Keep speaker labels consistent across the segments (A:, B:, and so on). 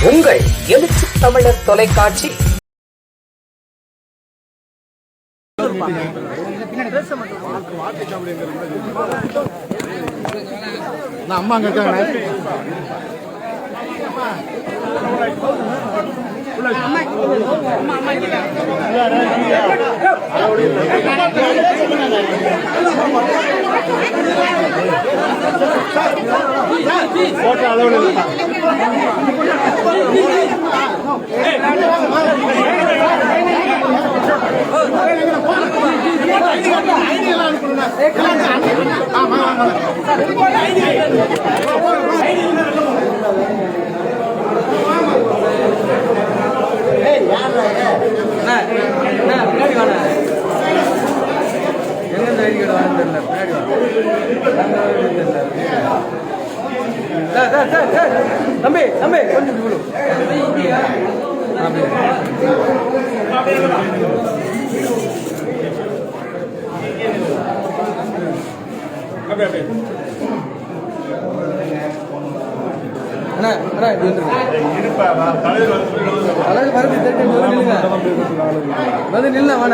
A: உங்கள் எழுச்சி தமிழர் தொலைக்காட்சி.
B: அம்மா அங்க இருக்காங்க.
C: தம்பி தம்பி கொஞ்சம் வந்து நில்ல வாண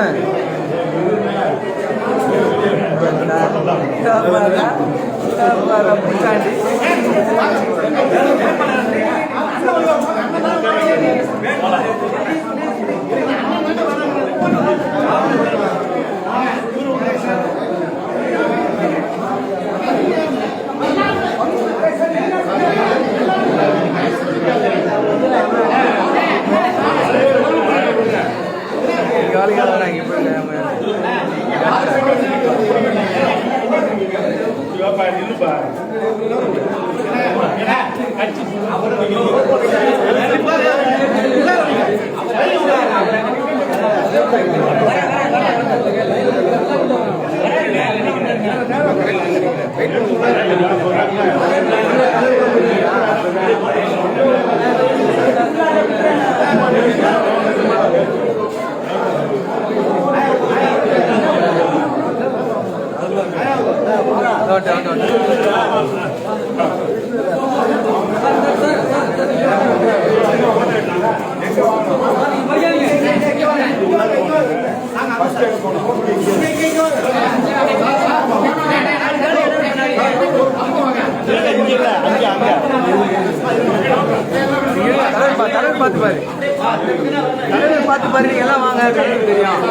C: பார்த்து பாரு பார்த்து பாரு நீங்க எல்லாம் வாங்க தெரியும்.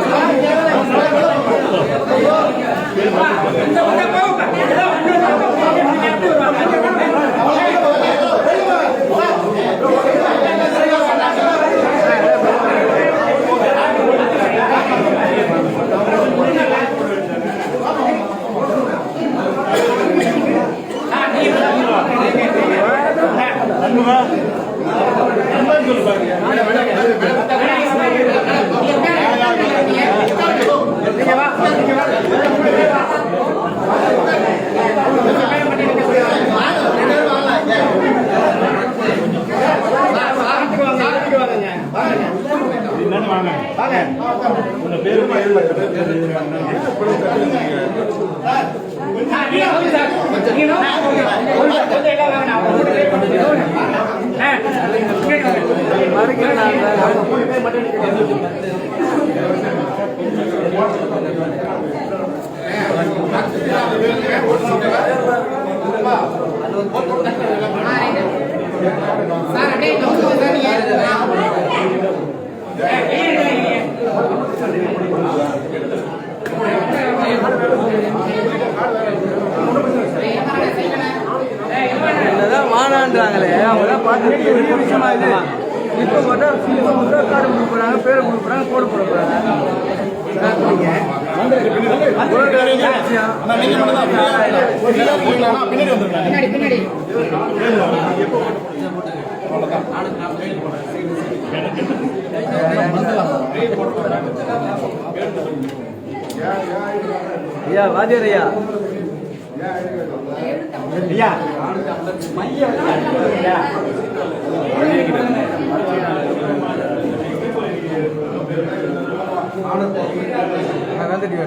C: மானான்றாங்களே அவங்க பார்த்து பெரிய விஷயமா இது. இப்போ மட்டும் கார்டு கொடுக்க போறாங்க, பேரை கொடுக்க போறாங்க, கோடு போட போறாங்க. ஐயா வாத்தியார் ஐயா ஐயா வந்துட்டு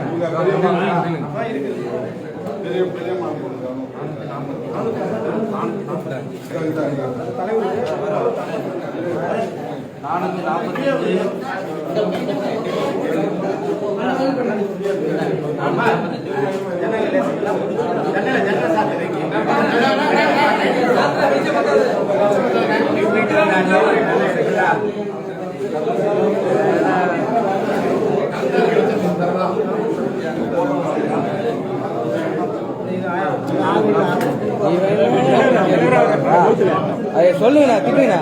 C: அதை சொல்லுங்கண்ணா திட்டுங்கண்ணா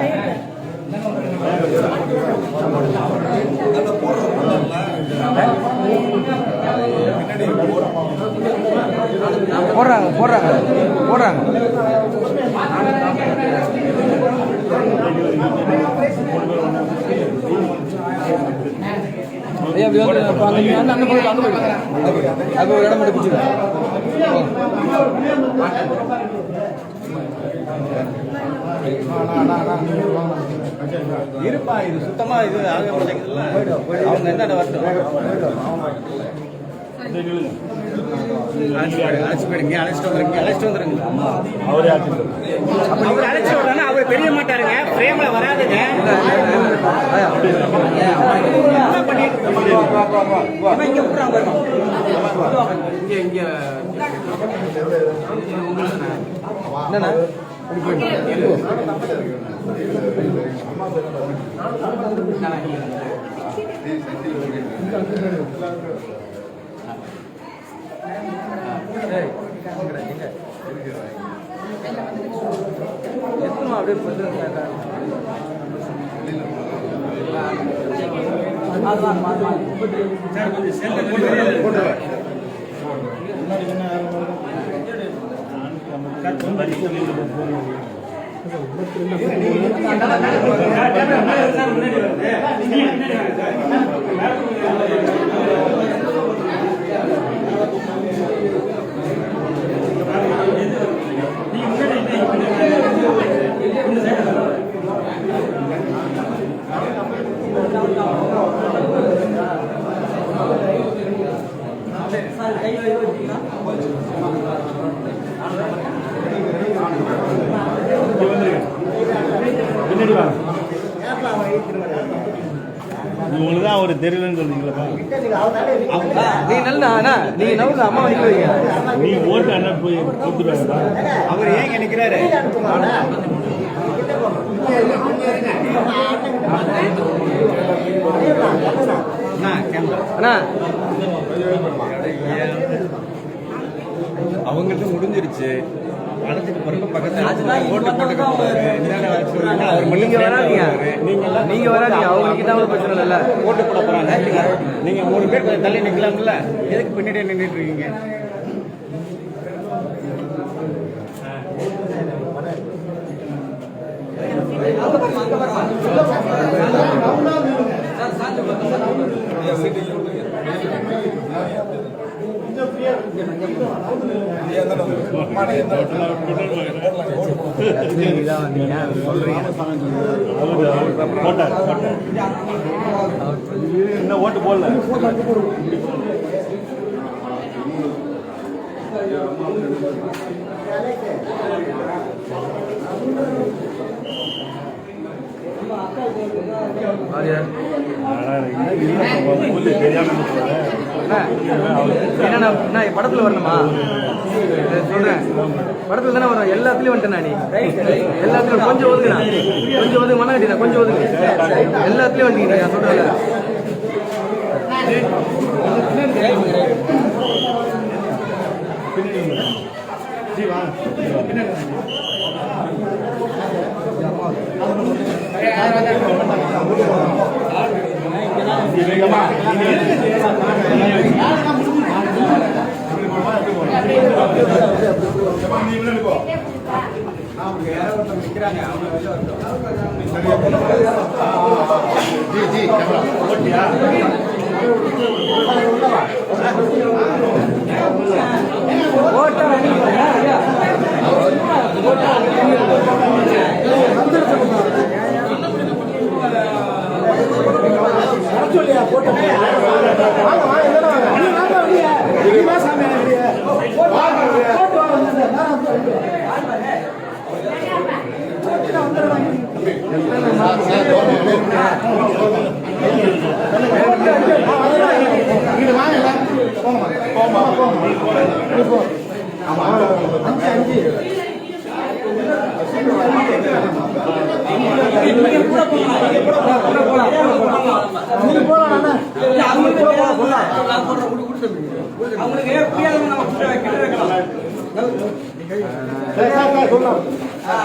C: போடுறாங்க போடுறாங்க போடுறாங்க ஐயா அப்படி வந்து அந்த போய் அது ஒரு இடம் மட்டும் பிடிச்சிருக்கேன் இருப்பா இது சுத்தமா இது ஆக மாட்டேங்குதுல்ல அவங்க என்ன வரட்டும் அழைச்சிட்டு போயிடுங்க அழைச்சிட்டு வந்துருங்க அவரே அவர் அழைச்சிட்டு வர்றாங்கன்னா அவர் தெரிய மாட்டாருங்க பிரேம்ல வராதுங்க என்னண்ணா எத்தனை அப்படியே
D: உங்களுக்கு தான் அவர் தெரியலன்னு சொல்றீங்களா?
C: நீ நல்லா நீங்க நவுல அம்மா நிக்கிறீங்க
D: நீ ஓட்டு அண்ணா போய் கொடுத்துருவாங்க.
C: அவர் ஏன் நிக்கிறாரு? அண்ணா அவங்கள்ட்ட முடிஞ்சிருச்சு. அழைச்சிட்டு போறப்ப பக்கத்துல ஓட்டு நீங்க வராதீங்க நீங்க வராதீங்க அவங்களுக்கு தான் ஒரு பிரச்சனை இல்ல ஓட்டு போட போறாங்க. நீங்க 3 பேர் கொஞ்சம் தள்ளி நிக்கலாம்ல, எதுக்கு பின்னாடியே நின்றுட்டு இருக்கீங்க?
D: என்ன ஓட்டு போடல
C: என்ன படத்துல வரணுமா? சொல்றேன் படத்துல தானே வரும். எல்லாத்துலயும் வந்துட்டேன் நீ எல்லாத்துலயும் கொஞ்சம் ஒதுக்குண்ணா கொஞ்சம் ஒதுக்கு மன கட்டினா கொஞ்சம் ஒதுக்கு எல்லாத்துலயும் வந்துட்டீங்க நான் சொல்றேன்.
B: போட்டோ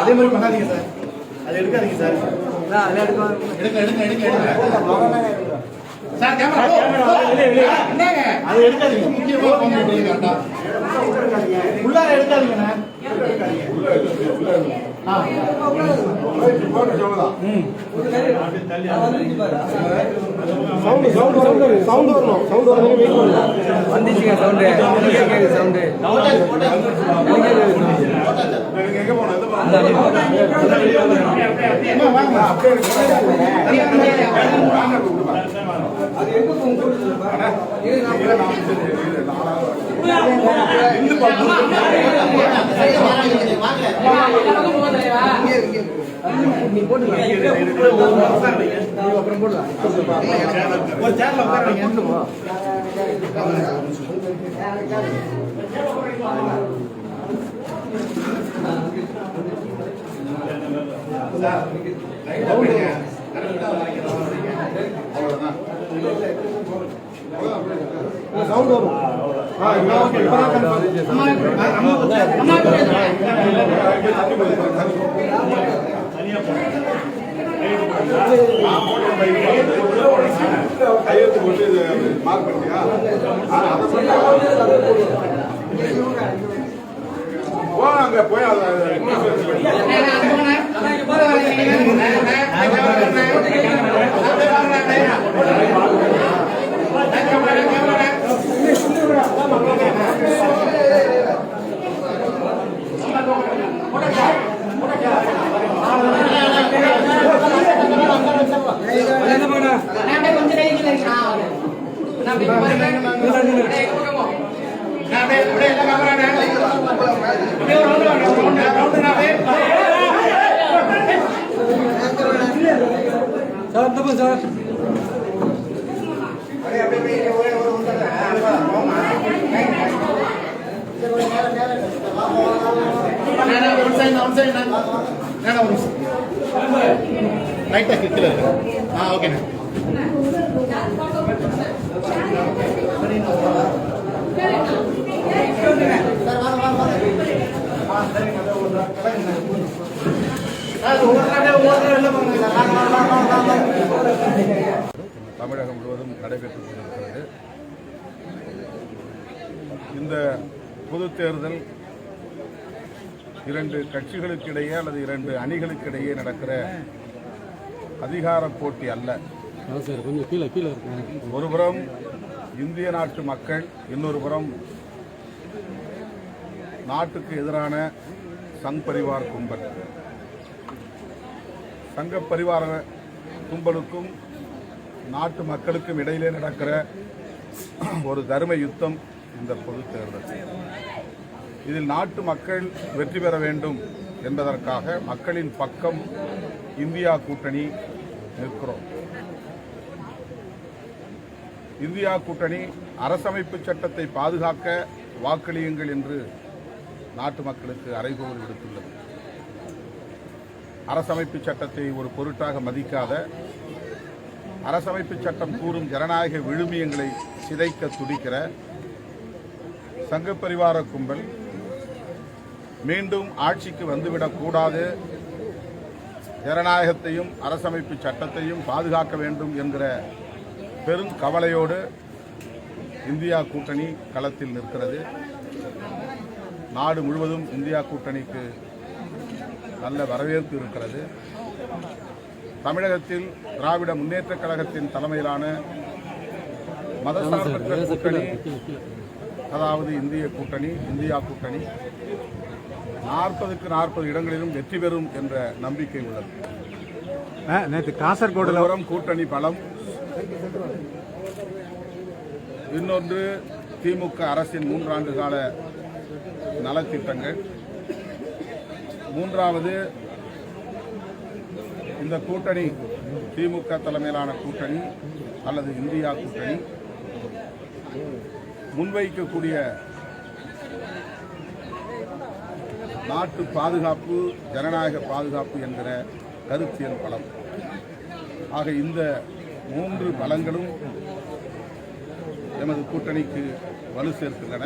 B: அதே மாதிரி பண்ணாதீங்க சார், அது எடுக்காதீங்க சார். எடுங்க சார், கேமரா அது எடுக்காதீங்க. முக்கியமா உள்ளார எடுக்காதீங்கண்ணா. சவுண்ட் வரணும்.
C: வந்துச்சுங்க சவுண்டு. சவுண்டு
B: எங்க போனோம்?
C: நீ போட்டு அப்புறம் போடலாம்.
B: ஒரு சேர்ல உட்காருங்க. சவுண்ட் வரும். கையெழுத்து போட்டு மார்க் பண்ணியா? போனாங்க போய் ரைட்டா கீழே இருக்கு. ஓகேண்ணா. தமிழகம் முழுவதும் நடைபெற்றுக் கொண்டிருக்கிறது. இந்த பொதுத் தேர்தல் இரண்டு கட்சிகளுக்கிடையே அல்லது இரண்டு அணிகளுக்கிடையே நடக்கிற அதிகார போட்டி அல்ல. ஒருபுறம் இந்திய நாட்டு மக்கள், இன்னொரு புறம் நாட்டுக்கு எதிரான சங் பரிவார் கும்பல். சங்க பரிவார கும்பலுக்கும் நாட்டு மக்களுக்கும் இடையிலே நடக்கிற ஒரு தர்ம யுத்தம் இந்த பொது தேர்தல். இதில் நாட்டு மக்கள் வெற்றி பெற வேண்டும் என்பதற்காக மக்களின் பக்கம் இந்தியா கூட்டணி நிற்கிறோம். இந்தியா கூட்டணி அரசமைப்பு சட்டத்தை பாதுகாக்க வாக்களியுங்கள் என்று நாட்டு மக்களுக்கு அறைகூவல் விடுத்துள்ளது. அரசமைப்பு சட்டத்தை ஒரு பொருட்டாக மதிக்காத, அரசமைப்பு சட்டம் கூறும் ஜனநாயக விழுமியங்களை சிதைக்க துடிக்கிற சங்க பரிவார கும்பல் மீண்டும் ஆட்சிக்கு வந்துவிடக்கூடாது, ஜனநாயகத்தையும் அரசமைப்பு சட்டத்தையும் பாதுகாக்க வேண்டும் என்கிற பெரும் கவலையோடு இந்தியா கூட்டணி களத்தில் நிற்கிறது. நாடு முழுவதும் இந்தியா கூட்டணிக்கு நல்ல வரவேற்பு இருக்கிறது. தமிழகத்தில் திராவிட முன்னேற்றக் கழகத்தின் தலைமையிலான மதசார்பற்ற கூட்டணி, அதாவது இந்தியா கூட்டணி 40க்கு 40 இடங்களிலும் வெற்றி பெறும் என்ற நம்பிக்கை உள்ளது. நேற்று காசர்கோடு
C: கூட்டணி பலம், இன்னொன்று திமுக அரசின் 3 ஆண்டு கால நலத்திட்டங்கள், மூன்றாவது இந்த கூட்டணி திமுக தலைமையிலான கூட்டணி அல்லது இந்தியா கூட்டணி முன்வைக்கக்கூடிய
B: நாட்டு பாதுகாப்பு, ஜனநாயக பாதுகாப்பு என்கிற கருத்தியல் பலம். ஆக இந்த 3 பலங்களும் எமது கூட்டணிக்கு வலு சேர்க்கின்றன.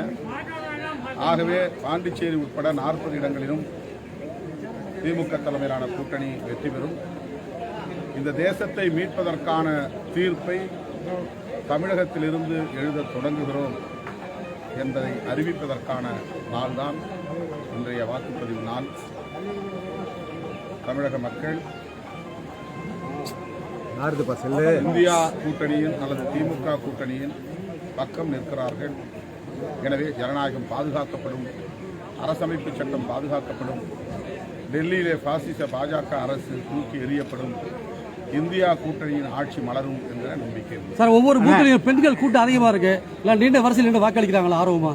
B: ஆகவே பாண்டிச்சேரி உட்பட 40 இடங்களிலும் திமுக தலைமையிலான கூட்டணி வெற்றி பெறும். இந்த தேசத்தை மீட்பதற்கான தீர்ப்பை தமிழகத்திலிருந்து எழுதத் தொடங்குகிறோம் என்பதை அறிவிப்பதற்கான நாள்தான் இன்றைய வாக்குப்பதிவு நாள். தமிழக மக்கள் இந்தியா கூட்டணியின் அல்லது திமுக கூட்டணியின் பக்கம் நிற்கிறார்கள். எனவே ஜனநாயகம் பாதுகாக்கப்படும், அரசமைப்பு சட்டம் பாதுகாக்கப்படும், டெல்லியிலே பாசிச பாஜக அரசு தூக்கி எறியப்படும், இந்தியா கூட்டணியின் ஆட்சி மலரும் என்ற நம்பிக்கை.
E: சார், ஒவ்வொரு பூத்திலையும் பெண்கள் கூட்டம் அதிகமா இருக்கு. இல்லை நீண்ட வரிசையில் நின்று வாக்களிக்கிறாங்களா ஆர்வமா?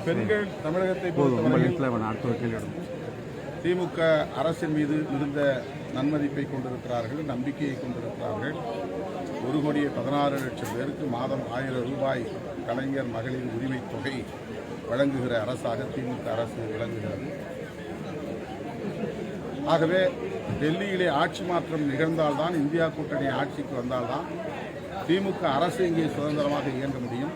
B: பெண்கள் தமிழகத்தை பொறுத்தவரையில் திமுக அரசின் மீது மிகுந்த நன்மதிப்பை கொண்டிருக்கிறார்கள், நம்பிக்கையை கொண்டிருக்கிறார்கள். 1,16,00,000 பேருக்கு மாதம் 1000 ரூபாய் கலைஞர் மகளிர் உரிமை தொகை வழங்குகிற அரசாக திமுக அரசு விளங்குகிறது. ஆகவே டெல்லியிலே ஆட்சி மாற்றம் நிகழ்ந்தால்தான், இந்தியா கூட்டணி ஆட்சிக்கு வந்தால்தான் திமுக அரசு இங்கே சுதந்திரமாக இயங்க முடியும்.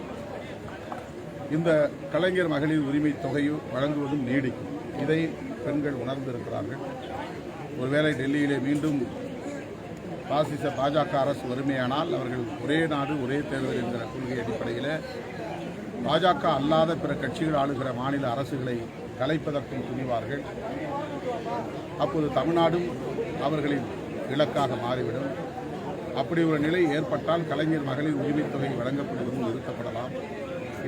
B: இந்த கலைஞர் மகளிர் உரிமை தொகையை வழங்குவதும் நீடிக்கும். இதை பெண்கள் உணர்ந்திருக்கிறார்கள். ஒருவேளை டெல்லியிலே மீண்டும் பாசிச பாஜக அரசு வறுமையானால் அவர்கள் ஒரே நாடு ஒரே தேர்தல் என்கிற கொள்கை அடிப்படையில் பாஜக அல்லாத பிற கட்சிகள் ஆளுகிற மாநில அரசுகளை கலைப்பதற்கும் துணிவார்கள். அப்போது தமிழ்நாடும் அவர்களின் இலக்காக மாறிவிடும். அப்படி ஒரு நிலை ஏற்பட்டால் கலைஞர் மகளிர் உரிமைத் தொகை வழங்கப்படுவதும் நிறுத்தப்படலாம்.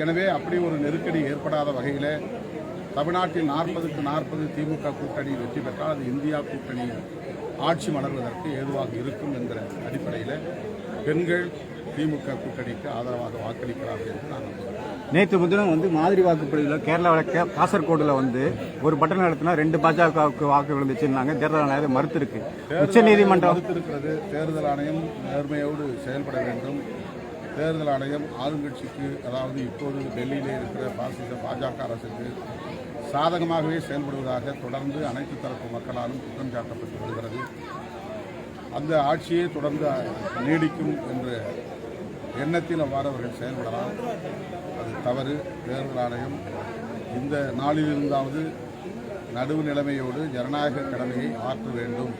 B: எனவே அப்படி ஒரு நெருக்கடி ஏற்படாத வகையில் தமிழ்நாட்டில் 40க்கு 40 திமுக கூட்டணி வெற்றி பெற்றால் அது இந்தியா கூட்டணி ஆட்சி மலர்வதற்கு ஏதுவாக இருக்கும் என்கிற அடிப்படையில் பெண்கள் திமுக கூட்டணிக்கு ஆதரவாக வாக்களிக்கிறார்கள் என்று நான் நம்புகிறேன்.
F: நேற்று முன்தினம் மாதிரி வாக்குப்பதிவில் கேரளாவில் காசர்கோடில் ஒரு பட்டம் நடத்தினா 2 பாஜகவுக்கு வாக்கு விழுந்துச்சுன்னாங்க. தேர்தல் ஆணையம் மறுத்திருக்கு. உச்சநீதிமன்றம்
B: மறுத்திருக்கிறது. தேர்தல் ஆணையம் நேர்மையோடு செயல்பட வேண்டும். தேர்தல் ஆணையம் ஆளுங்கட்சிக்கு, அதாவது இப்போது டெல்லியிலே இருக்கிற பாசிச பாஜக அரசுக்கு சாதகமாகவே செயல்படுவதாக தொடர்ந்து அனைத்து தரப்பு மக்களாலும் குற்றம் சாட்டப்பட்டு வருகிறது. அந்த ஆட்சியே தொடர்ந்து நீடிக்கும் என்ற எண்ணத்தில் அவ்வாறு அவர்கள் செயல்படலாம். அது தவறு. தேர்தல் ஆணையம் இந்த நாளிலிருந்தாவது நடுவு நிலைமையோடு ஜனநாயக கடமையை ஆற்ற வேண்டும்,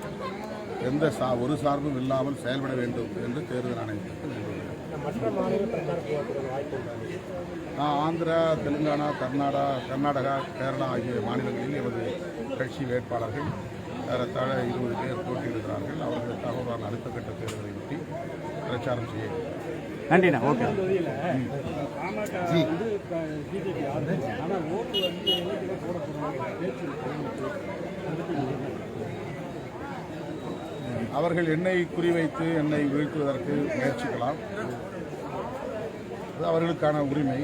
B: எந்த ஒரு சார்பும் இல்லாமல் செயல்பட வேண்டும் என்று தேர்தல் ஆணையத்திற்கு வேண்டுகிறேன். ஆந்திரா, தெலுங்கானா, கர்நாடகா, கேரளா ஆகிய மாநிலங்களில் எமது கட்சி வேட்பாளர்கள் ஏறத்தாழ 20 பேர் போட்டியிடுகிறார்கள். அவர்களுக்காக அடுத்த கட்ட தேர்தலை ஒட்டி பிரச்சாரம் செய்ய.
F: நன்றிண்ணா. ஓகே.
B: அவர்கள் என்னை குறிவைத்து என்னை வீழ்த்துவதற்கு முயற்சிக்கலாம். அது அவர்களுக்கான உரிமை.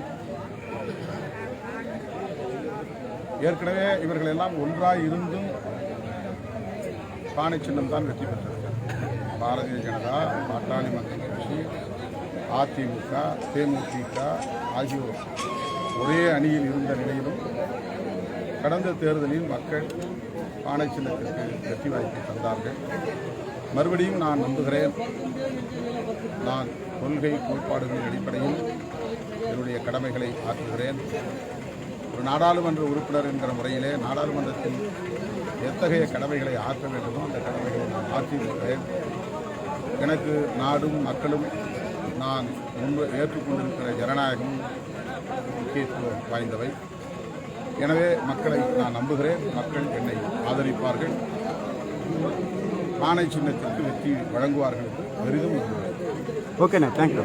B: ஏற்கனவே இவர்கள் எல்லாம் ஒன்றாய் இருந்தும் பானை சின்னம் தான் வெற்றி பெற்றிருக்கிறார். பாரதிய ஜனதா, பாட்டாளி மக்கள் கட்சி, அதிமுக, தேமுதிக ஆகியோர் ஒரே அணியில் இருந்த நிலையிலும் கடந்த தேர்தலில் மக்கள் பானை சின்னத்திற்கு வெற்றி வாய்ப்பை தந்தார்கள். மறுபடியும் நான் நம்புகிறேன், நான் கொள்கை கோட்பாடுகளின் அடிப்படையில் என்னுடைய கடமைகளை ஆற்றுகிறேன். ஒரு நாடாளுமன்ற உறுப்பினர் என்கிற முறையிலே நாடாளுமன்றத்தில் எத்தகைய கடமைகளை ஆற்ற வேண்டுமோ அந்த கடமைகளை நான் ஆற்றி வருகிறேன். எனக்கு நாடும் மக்களும் நான் முன்பு ஏற்றுக்கொண்டிருக்கிற ஜனநாயகம் முக்கியத்துவம் வாய்ந்தவை. எனவே மக்களை நான் நம்புகிறேன். மக்கள் என்னை ஆதரிப்பார்கள். பானை சின்னத்திற்கு வெற்றி வழங்குவார்கள் என்று பெரிதும் நம்புகிறேன்.
F: ஓகேண்ணா. தேங்க்யூ.